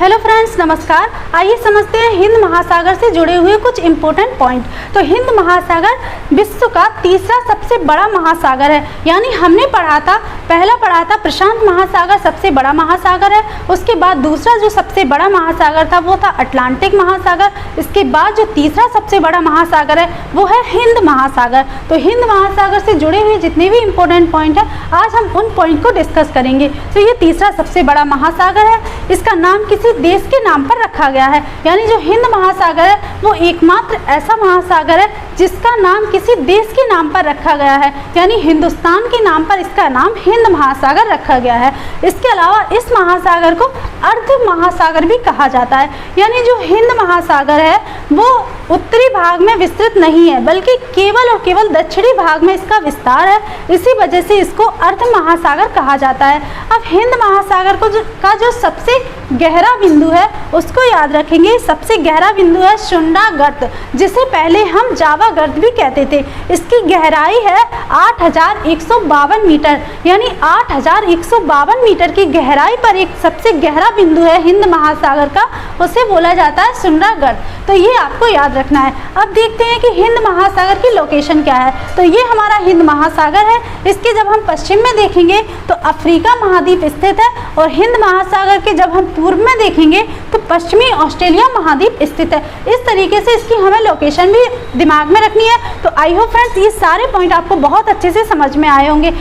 Hello friends, नमस्कार। आइए समझते हैं हिंद महासागर से जुड़े हुए कुछ इम्पोर्टेंट पॉइंट। तो हिंद महासागर विश्व का तीसरा सबसे बड़ा महासागर है। यानी हमने पहला पढ़ा था प्रशांत महासागर सबसे बड़ा महासागर है। उसके बाद दूसरा जो सबसे बड़ा महासागर था वो था अटलांटिक महासागर। इसके बाद जो तीसरा सबसे बड़ा महासागर है वो है हिंद महासागर। तो हिंद महासागर से जुड़े हुए जितने भी इम्पोर्टेंट पॉइंट है आज हम उन पॉइंट को डिस्कस करेंगे। तो ये तीसरा सबसे बड़ा महासागर है। इसका नाम किसी देश के नाम पर रखा गया है। यानी जो हिंद महासागर है वो एकमात्र ऐसा महासागर है जिसका नाम किसी देश के नाम पर रखा गया है। यानी हिंदुस्तान के नाम पर इसका नाम हिंद महासागर रखा गया है। इसके अलावा इस महासागर को अर्ध महासागर भी कहा जाता है। यानी जो हिंद महासागर है वो उत्तरी भाग में विस्तृत नहीं है बल्कि केवल और केवल दक्षिणी भाग में इसका विस्तार है। इसी वजह से इसको अर्ध महासागर कहा जाता है। अब हिंद महासागर का जो सबसे गहरा बिंदु है उसको याद रखेंगे। सबसे गहरा बिंदु है सुंडा गर्त, जिसे पहले हम जावा गर्त भी कहते थे। इसकी गहराई है 8152 मीटर। यानी 8152 मीटर की गहराई पर एक सबसे गहरा बिंदु है हिंद महासागर का, उसे बोला जाता है सुंडा गर्त। तो ये आपको याद रखना है। अब देखते हैं कि हिंद महासागर की लोकेशन क्या है। तो ये हमारा हिंद महासागर है। इसके जब हम पश्चिम में देखेंगे तो अफ्रीका महाद्वीप स्थित है और हिंद महासागर के जब हम पूर्व में देखेंगे तो पश्चिमी ऑस्ट्रेलिया महाद्वीप स्थित है। इस तरीके से इसकी हमें लोकेशन भी दिमाग में रखनी है। तो आई होप फ्रेंड्स ये सारे पॉइंट आपको बहुत अच्छे से समझ में आए होंगे।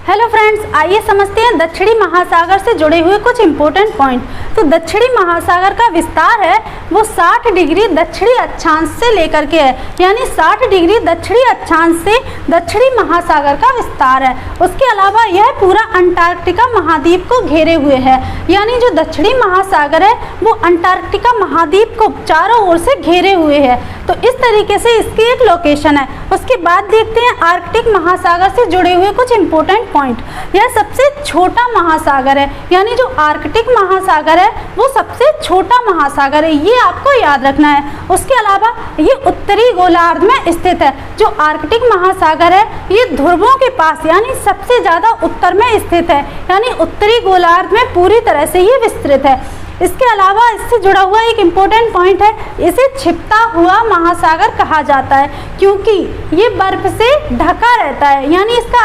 हेलो फ्रेंड्स, आइए समझते हैं दक्षिणी महासागर से जुड़े हुए कुछ इंपॉर्टेंट पॉइंट। तो दक्षिणी महासागर का विस्तार है वो 60 डिग्री दक्षिणी अक्षांश से लेकर के है। यानी 60 डिग्री दक्षिणी अक्षांश से दक्षिणी महासागर का विस्तार है। उसके अलावा यह पूरा अंटार्कटिका महाद्वीप को घेरे हुए है। यानी जो दक्षिणी महासागर है वो अंटार्कटिका महाद्वीप को चारों ओर से घेरे हुए है। तो इस तरीके से इसकी एक लोकेशन है। उसके बाद देखते हैं आर्कटिक महासागर से जुड़े हुए कुछ इंपॉर्टेंट पॉइंट। यह सबसे छोटा महासागर है। यानी जो आर्कटिक महासागर है वो सबसे छोटा महासागर है, ये आपको याद रखना है। उसके अलावा ये उत्तरी गोलार्ध में स्थित है। जो आर्कटिक महासागर है ये ध्रुवों के पास यानी सबसे ज़्यादा उत्तर में स्थित है। यानी उत्तरी गोलार्ध में पूरी तरह से ये विस्तृत है। इसके अलावा इससे जुड़ा हुआ एक इम्पोर्टेंट पॉइंट है, इसे छिपता हुआ महासागर कहा जाता है क्योंकि ये बर्फ से ढका रहता है। यानी इसका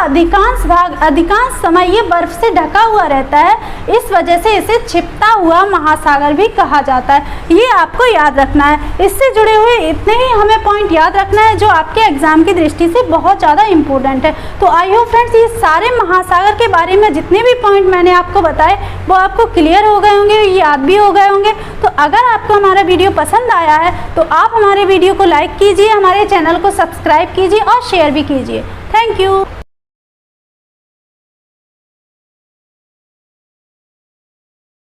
अधिकांश समय ये बर्फ से ढका हुआ रहता है। इस वजह से इसे छिपता हुआ महासागर भी कहा जाता है। ये आपको याद रखना है। इससे जुड़े हुए इतने ही हमें पॉइंट याद रखना है जो आपके एग्जाम की दृष्टि से बहुत ज़्यादा इम्पोर्टेंट है। तो आई होप फ्रेंड्स ये सारे महासागर के बारे में जितने भी पॉइंट मैंने आपको बताए वो आपको क्लियर हो गए होंगे, याद भी हो गए होंगे। तो अगर आपको हमारा वीडियो पसंद आया है तो आप हमारे वीडियो को लाइक कीजिए, हमारे चैनल को सब्सक्राइब कीजिए और शेयर भी कीजिए। Thank you.